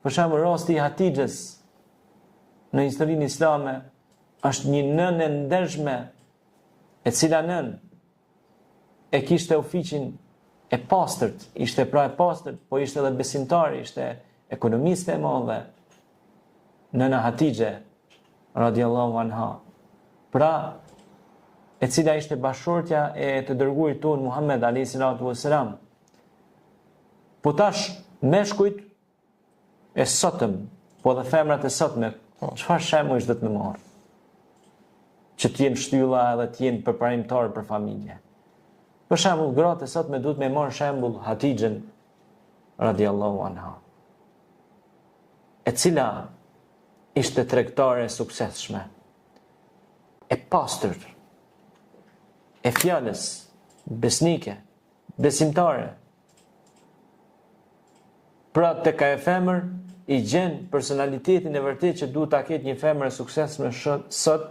Për shembull, rasti i Hatixhes në historinë islame është një nënë e ndershme, e cila nën e kishte ofiqin e pastërt, ishte pra e pastërt, po ishte edhe besimtare, ishte ekonomiste e madhe, nëna Hatixhe radiallahu anha. Pra, e cila ishte bashortja e të dërguarit ton Muhammed alayhi salatu wassalam. Po tash meshkujt e sotëm, po dhe femrat e sotme, çfarë shembull do të më marr? Që të jenë shtylla edhe të jenë përparimtar për familje. Për shembull, gratë e sotme duhet me marr shembull Hatixhen radiallahu anha, e cila ishte tregtare e suksesshme, e pastërt, e fjalës, besnike, besimtare. Pra të ka e femër i gjen personalitetin e vërtet që duhet ta ketë një femër e suksesshme sot